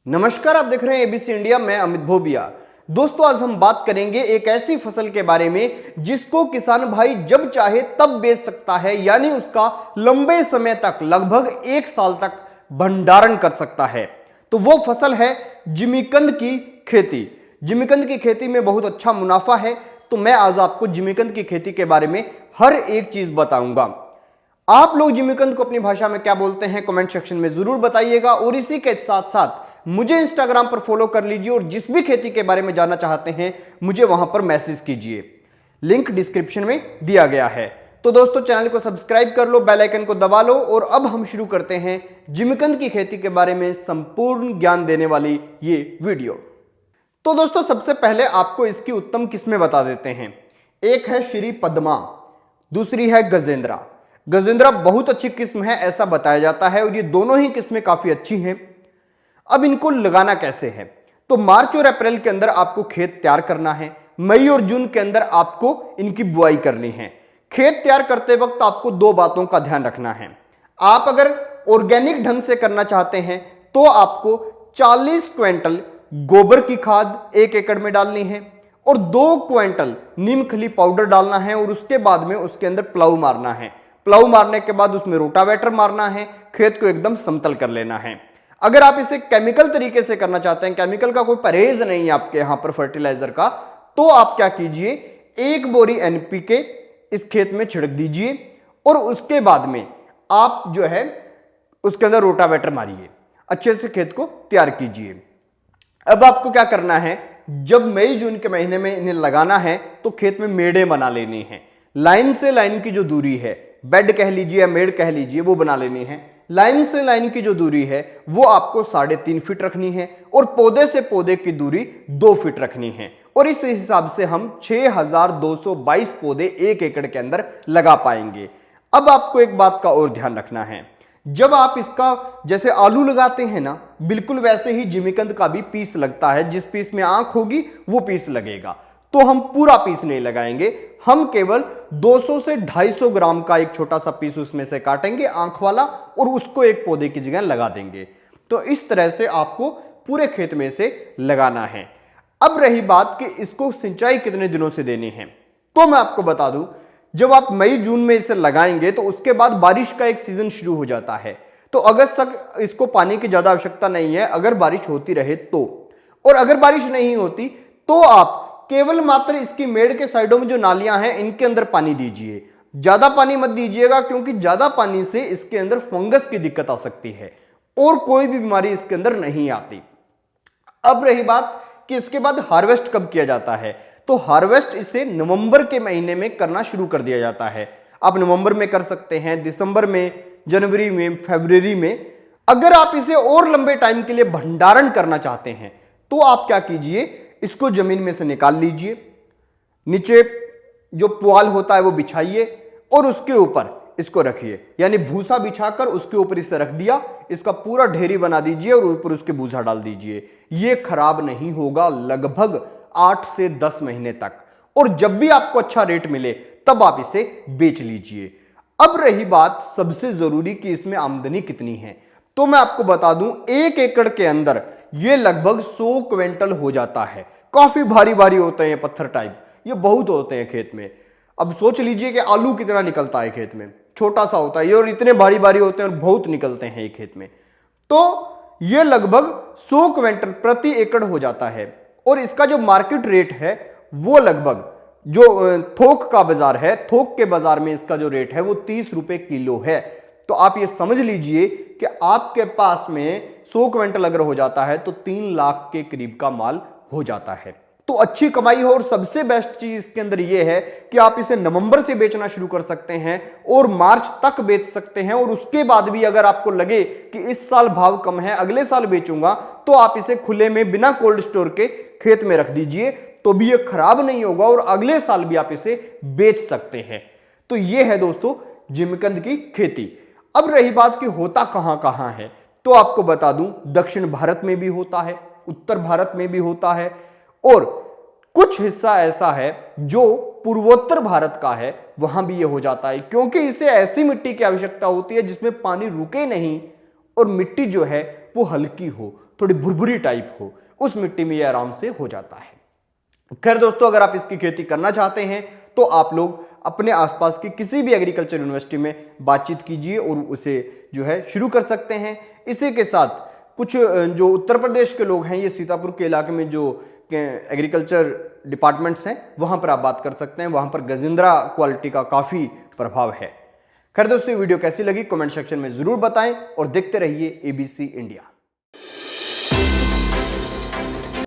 नमस्कार, आप देख रहे हैं एबीसी इंडिया। मैं अमित भोबिया। दोस्तों, आज हम बात करेंगे एक ऐसी फसल के बारे में जिसको किसान भाई जब चाहे तब बेच सकता है, यानी उसका लंबे समय तक, लगभग 1 साल तक भंडारण कर सकता है। तो वो फसल है जिमीकंद की खेती। जिमीकंद की खेती में बहुत अच्छा मुनाफा है, तो मैं आज आपको जिमीकंद की खेती के बारे में हर एक चीज बताऊंगा। आप लोग जिमीकंद को अपनी भाषा में क्या बोलते हैं, कमेंट सेक्शन में जरूर बताइएगा। और इसी के साथ साथ मुझे इंस्टाग्राम पर फॉलो कर लीजिए और जिस भी खेती के बारे में जानना चाहते हैं मुझे वहां पर मैसेज कीजिए। लिंक डिस्क्रिप्शन में दिया गया है। तो दोस्तों, चैनल को सब्सक्राइब कर लो, बेल आइकन को दबा लो। और अब हम शुरू करते हैं जिमीकंद की खेती के बारे में संपूर्ण ज्ञान देने वाली ये वीडियो। तो दोस्तों, सबसे पहले आपको इसकी उत्तम किस्में बता देते हैं। एक है श्री पद्मा, दूसरी है गजेंद्रा। गजेंद्रा बहुत अच्छी किस्म है ऐसा बताया जाता है, और ये दोनों ही किस्में काफी अच्छी हैं। अब इनको लगाना कैसे है, तो मार्च और अप्रैल के अंदर आपको खेत तैयार करना है। मई और जून के अंदर आपको इनकी बुआई करनी है। खेत तैयार करते वक्त आपको दो बातों का ध्यान रखना है। आप अगर ऑर्गेनिक ढंग से करना चाहते हैं तो आपको 40 क्विंटल गोबर की खाद 1 एकड़ में डालनी है और 2 क्विंटल नीम खली पाउडर डालना है। और उसके बाद में उसके अंदर प्लाऊ मारना है। प्लाऊ मारने के बाद उसमें रोटावेटर मारना है। खेत को एकदम समतल कर लेना है। अगर आप इसे केमिकल तरीके से करना चाहते हैं, केमिकल का कोई परहेज नहीं है आपके यहां पर फर्टिलाइजर का, तो आप क्या कीजिए, 1 बोरी एनपीके इस खेत में छिड़क दीजिए और उसके बाद में आप जो है उसके अंदर रोटावेटर मारिए, अच्छे से खेत को तैयार कीजिए। अब आपको क्या करना है, जब मई जून के महीने में इन्हें लगाना है तो खेत में मेड़े बना लेनी है। लाइन से लाइन की जो दूरी है, बेड कह लीजिए या मेड़ कह लीजिए, वो बना लेनी है। लाइन से लाइन की जो दूरी है वो आपको 3.5 फीट रखनी है और पौधे से पौधे की दूरी 2 फीट रखनी है। और इस हिसाब से हम 6222 पौधे 1 एकड़ के अंदर लगा पाएंगे। अब आपको एक बात का और ध्यान रखना है, जब आप इसका जैसे आलू लगाते हैं ना, बिल्कुल वैसे ही जिमीकंद का भी पीस लगता है। जिस पीस में आंख होगी वो पीस लगेगा। तो हम पूरा पीस नहीं लगाएंगे, हम केवल 200 से 250 ग्राम का एक छोटा सा पीस उसमें से काटेंगे आंख वाला, और उसको एक पौधे की जगह लगा देंगे। तो इस तरह से आपको पूरे खेत में से लगाना है। अब रही बात कि इसको सिंचाई कितने दिनों से देनी है, तो मैं आपको बता दूं, जब आप मई जून में इसे लगाएंगे तो उसके बाद बारिश का एक सीजन शुरू हो जाता है। तो अगस्त तक इसको पानी की ज्यादा आवश्यकता नहीं है, अगर बारिश होती रहे तो। और अगर बारिश नहीं होती तो आप केवल मात्र इसकी मेड़ के साइडों में जो नालियां हैं इनके अंदर पानी दीजिए। ज्यादा पानी मत दीजिएगा, क्योंकि ज्यादा पानी से इसके अंदर फंगस की दिक्कत आ सकती है और कोई भी बीमारी इसके अंदर नहीं आती। अब रही बात कि इसके बाद हार्वेस्ट कब किया जाता है, तो हार्वेस्ट इसे नवंबर के महीने में करना शुरू कर दिया जाता है। आप नवंबर में कर सकते हैं, दिसंबर में, जनवरी में, फरवरी में। अगर आप इसे और लंबे टाइम के लिए भंडारण करना चाहते हैं तो आप क्या कीजिए, इसको जमीन में से निकाल लीजिए, नीचे जो पुआल होता है वो बिछाइए और उसके ऊपर इसको रखिए, यानी भूसा बिछाकर उसके ऊपर इसे रख दिया, इसका पूरा ढेरी बना दीजिए और ऊपर उसके भूसा डाल दीजिए। ये खराब नहीं होगा लगभग 8 से 10 महीने तक। और जब भी आपको अच्छा रेट मिले तब आप इसे बेच लीजिए। अब रही बात सबसे जरूरी कि इसमें आमदनी कितनी है, तो मैं आपको बता दूं, 1 एकड़ के अंदर ये लगभग 100 क्विंटल हो जाता है। काफी भारी भारी होते हैं, पत्थर टाइप, ये बहुत होते हैं खेत में। अब सोच लीजिए कि आलू कितना निकलता है खेत में, छोटा सा होता है ये, और इतने भारी भारी होते हैं और बहुत निकलते हैं एक खेत में। तो ये लगभग 100 क्विंटल प्रति एकड़ हो जाता है। और इसका जो मार्केट रेट है वो लगभग, जो थोक का बाजार है, थोक के बाजार में इसका जो रेट है वो 30 रुपए किलो है। तो आप ये समझ लीजिए कि आपके पास में 100 क्विंटल अगर हो जाता है तो 3 लाख के करीब का माल हो जाता है। तो अच्छी कमाई हो। और सबसे बेस्ट चीज इसके अंदर यह है कि आप इसे नवंबर से बेचना शुरू कर सकते हैं और मार्च तक बेच सकते हैं। और उसके बाद भी अगर आपको लगे कि इस साल भाव कम है, अगले साल बेचूंगा, तो आप इसे खुले में बिना कोल्ड स्टोर के खेत में रख दीजिए, तो भी ये खराब नहीं होगा और अगले साल भी आप इसे बेच सकते हैं। तो यह है दोस्तों जिमीकंद की खेती। अब रही बात कि होता कहां कहां है, तो आपको बता दूं, दक्षिण भारत में भी होता है, उत्तर भारत में भी होता है, और कुछ हिस्सा ऐसा है जो पूर्वोत्तर भारत का है, वहां भी ये हो जाता है। क्योंकि इसे ऐसी मिट्टी की आवश्यकता होती है जिसमें पानी रुके नहीं और मिट्टी जो है वो हल्की हो, थोड़ी भुरभुरी टाइप हो, उस मिट्टी में ये आराम से हो जाता है। खैर दोस्तों, अगर आप इसकी खेती करना चाहते हैं तो आप लोग अपने आसपास की किसी भी एग्रीकल्चर यूनिवर्सिटी में बातचीत कीजिए और उसे जो है शुरू कर सकते हैं। इसी के साथ कुछ जो उत्तर प्रदेश के लोग हैं, ये सीतापुर के इलाके में जो एग्रीकल्चर डिपार्टमेंट्स हैं वहां पर आप बात कर सकते हैं, वहां पर गजेंद्रा क्वालिटी का काफी प्रभाव है। खैर दोस्तों, वीडियो कैसी लगी कमेंट सेक्शन में जरूर बताएं और देखते रहिए एबीसी इंडिया।